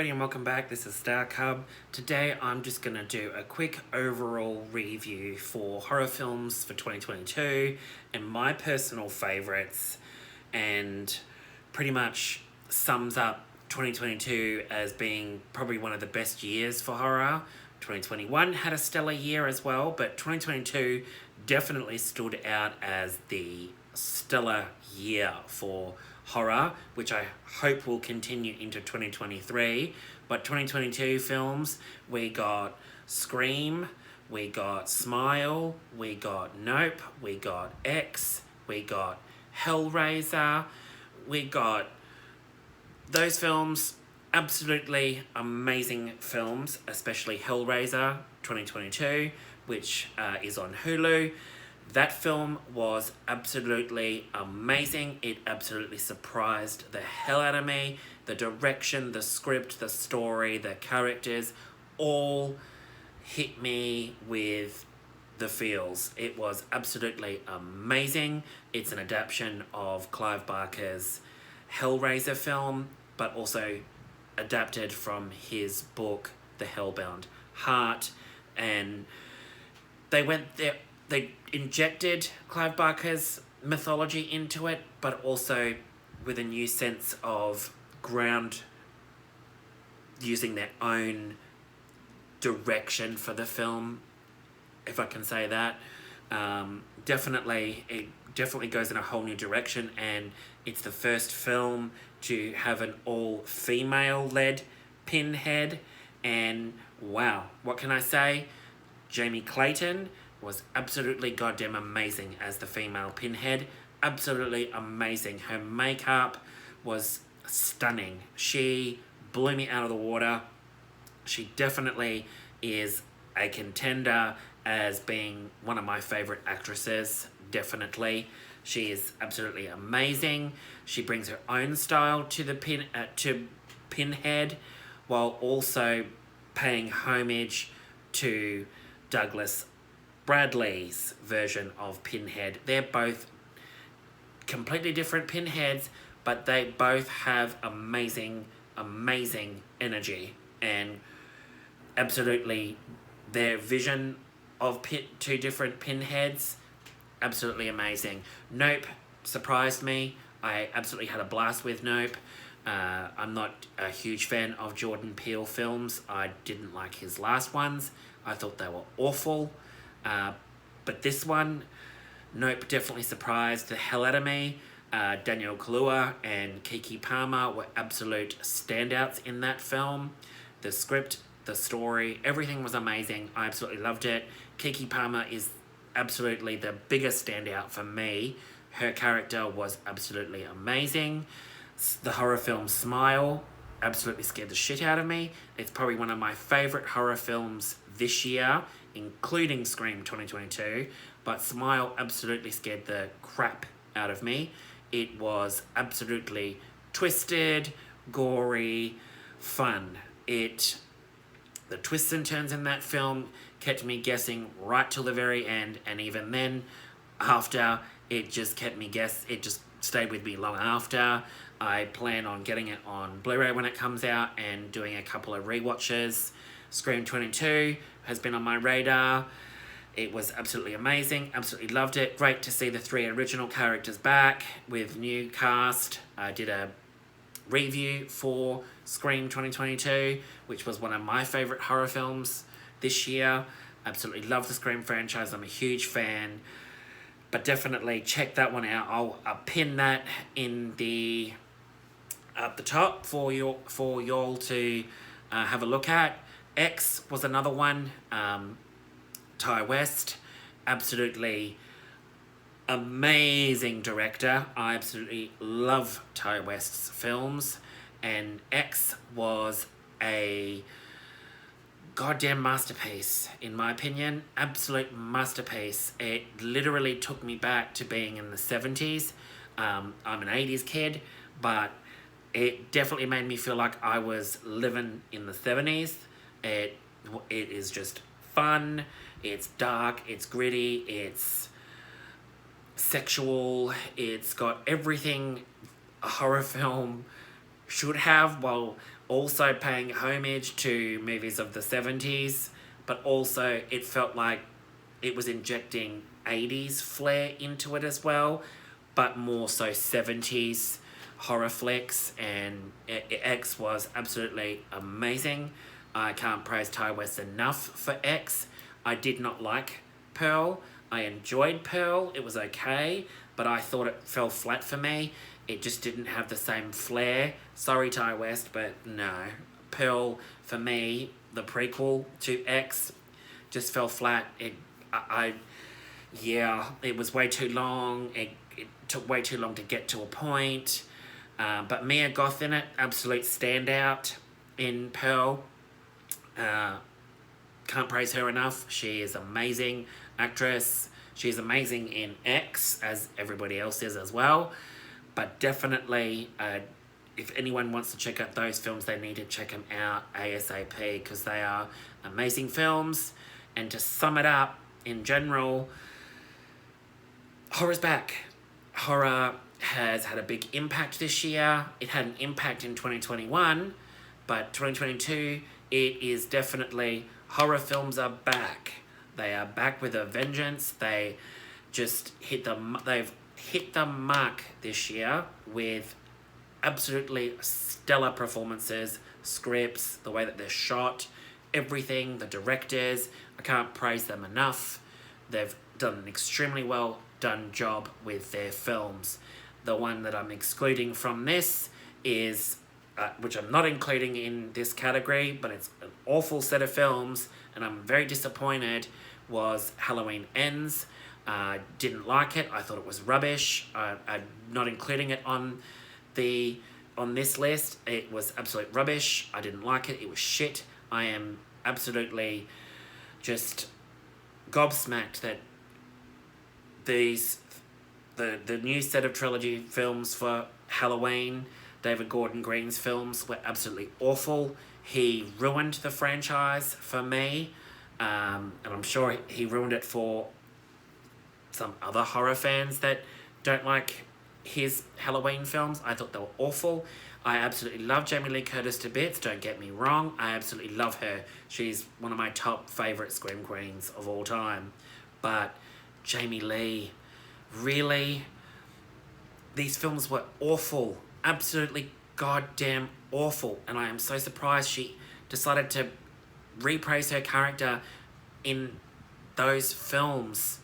everybody and welcome back. This is Star Cub. Today I'm just going to do a quick overall review for horror films for 2022 and my personal favourites, and pretty much sums up 2022 as being probably one of the best years for horror. 2021 had a stellar year as well, but 2022 definitely stood out as the stellar year for horror, which I hope will continue into 2023. But 2022 films, we got Scream, we got Smile, we got Nope, we got X, we got Hellraiser, we got those films, absolutely amazing films, especially Hellraiser 2022, which is on Hulu. That film was absolutely amazing. It absolutely surprised the hell out of me. The direction, the script, the story, the characters all hit me with the feels. It was absolutely amazing. It's an adaptation of Clive Barker's Hellraiser film, but also adapted from his book, The Hellbound Heart. And they went there. They injected Clive Barker's mythology into it, but also with a new sense of ground, using their own direction for the film, if I can say that. It definitely goes in a whole new direction, and it's the first film to have an all-female-led Pinhead, and wow, what can I say? Jamie Clayton was absolutely goddamn amazing as the female Pinhead. Absolutely amazing. Her makeup was stunning. She blew me out of the water. She definitely is a contender as being one of my favourite actresses. Definitely. She is absolutely amazing. She brings her own style to the Pinhead, while also paying homage to Douglas Bradley's version of Pinhead. They're both completely different Pinheads, but they both have amazing energy, and absolutely their vision of two different Pinheads, absolutely amazing. Nope surprised me. I absolutely had a blast with Nope. I'm not a huge fan of Jordan Peele films. I didn't like his last ones. I thought they were awful. But this one, Nope, definitely surprised the hell out of me. Daniel Kaluuya and Keke Palmer were absolute standouts in that film. The script, the story, everything was amazing. I absolutely loved it. Keke Palmer is absolutely the biggest standout for me. Her character was absolutely amazing. The horror film Smile absolutely scared the shit out of me. It's probably one of my favourite horror films this year, including Scream 2022, but Smile absolutely scared the crap out of me. It was absolutely twisted, gory, fun. The twists and turns in that film kept me guessing right till the very end, and even then, after, it just kept me it just stayed with me long after. I plan on getting it on Blu-ray when it comes out and doing a couple of rewatches. Scream 22 has been on my radar. It was absolutely amazing. Absolutely loved it. Great to see the 3 original characters back with new cast. I did a review for Scream 2022, which was one of my favourite horror films this year. Absolutely love the Scream franchise. I'm a huge fan. But definitely check that one out. I'll pin that in at the top for y'all to have a look at. X was another one. Ty West, absolutely amazing director. I absolutely love Ty West's films, and X was a goddamn masterpiece, in my opinion. Absolute masterpiece. It literally took me back to being in the 70s. I'm an 80s kid, but it definitely made me feel like I was living in the 70s. It is just fun, it's dark, it's gritty, it's sexual, it's got everything a horror film should have, while also paying homage to movies of the 70s, but also it felt like it was injecting 80s flair into it as well, but more so 70s horror flicks, and X was absolutely amazing. I can't praise Ty West enough for X. I did not like Pearl. I enjoyed Pearl. It was okay, but I thought it fell flat for me. It just didn't have the same flair. Sorry, Ty West, but no. Pearl, for me, the prequel to X, just fell flat. It was way too long. It took way too long to get to a point. But Mia Goth in it, absolute standout in Pearl. Can't praise her enough. She is amazing actress. She's amazing in X, as everybody else is as well. But definitely, if anyone wants to check out those films, they need to check them out ASAP, because they are amazing films. And to sum it up, in general, horror's back. Horror has had a big impact this year. It had an impact in 2021, but 2022, it is definitely, horror films are back. They are back with a vengeance. They just they've hit the mark this year with absolutely stellar performances, scripts, the way that they're shot, everything, the directors. I can't praise them enough. They've done an extremely well done job with their films. The one that I'm excluding from this is, which I'm not including in this category, but it's an awful set of films, and I'm very disappointed, was Halloween Ends. Didn't like it. I thought it was rubbish. I'm not including it on this list. It was absolute rubbish. I didn't like it. It was shit. I am absolutely just gobsmacked that the new set of trilogy films for Halloween, David Gordon Green's films, were absolutely awful. He ruined the franchise for me, and I'm sure he ruined it for some other horror fans that don't like his Halloween films. I thought they were awful. I absolutely love Jamie Lee Curtis to bits, don't get me wrong. I absolutely love her. She's one of my top favourite Scream Queens of all time. But Jamie Lee, really? These films were awful. Absolutely goddamn awful. And I am so surprised she decided to repraise her character in those films.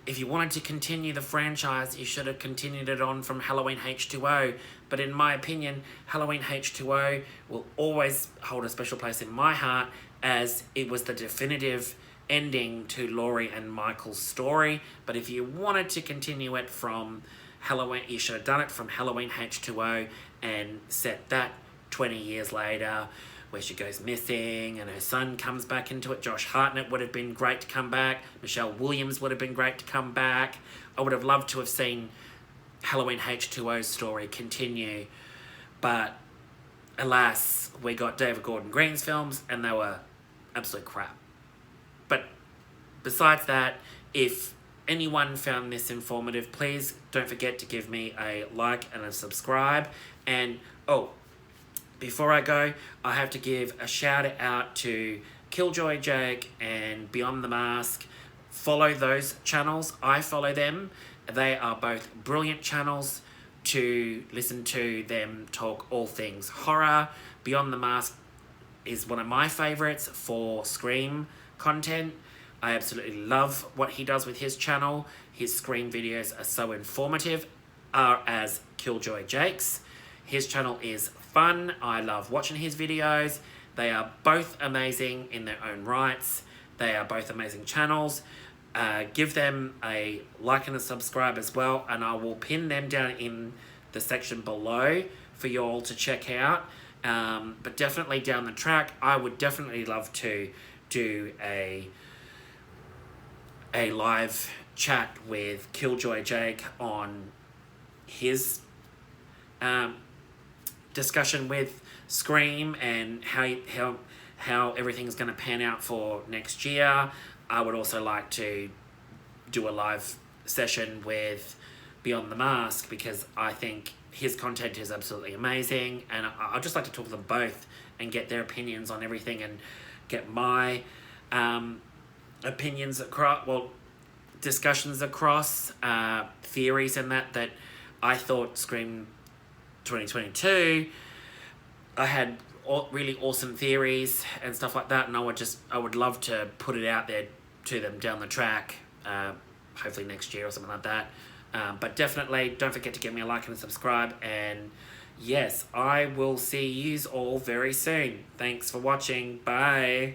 If you wanted to continue the franchise, you should have continued it on from Halloween H2O. But in my opinion, Halloween H2O will always hold a special place in my heart, as it was the definitive ending to Laurie and Michael's story. But if you wanted to continue it from Halloween, you should have done it from Halloween H2O and set that 20 years later, where she goes missing and her son comes back into it. Josh Hartnett would have been great to come back. Michelle Williams would have been great to come back. I would have loved to have seen Halloween H2O's story continue. But alas, we got David Gordon Green's films and they were absolute crap. But besides that, if anyone found this informative, please don't forget to give me a like and a subscribe. And before I go, I have to give a shout out to Killjoy Jake and Beyond the Mask. Follow those channels. I follow them. They are both brilliant channels to listen to them talk all things horror. Beyond the Mask is one of my favourites for Scream content. I absolutely love what he does with his channel. His Scream videos are so informative, as Killjoy Jake's. His channel is fun. I love watching his videos. They are both amazing in their own rights. They are both amazing channels. Give them a like and a subscribe as well, and I will pin them down in the section below for you all to check out. But definitely down the track, I would definitely love to do a live chat with Killjoy Jake on his discussion with Scream and how everything's going to pan out for next year. I would also like to do a live session with Beyond the Mask, because I think his content is absolutely amazing, and I'd just like to talk to them both and get their opinions on everything, and get my opinions across, discussions across, theories and that I thought Scream 2022, I had really awesome theories and stuff like that, and I would love to put it out there to them down the track, hopefully next year or something like that. But definitely don't forget to give me a like and subscribe, and yes, I will see yous all very soon. Thanks for watching. Bye.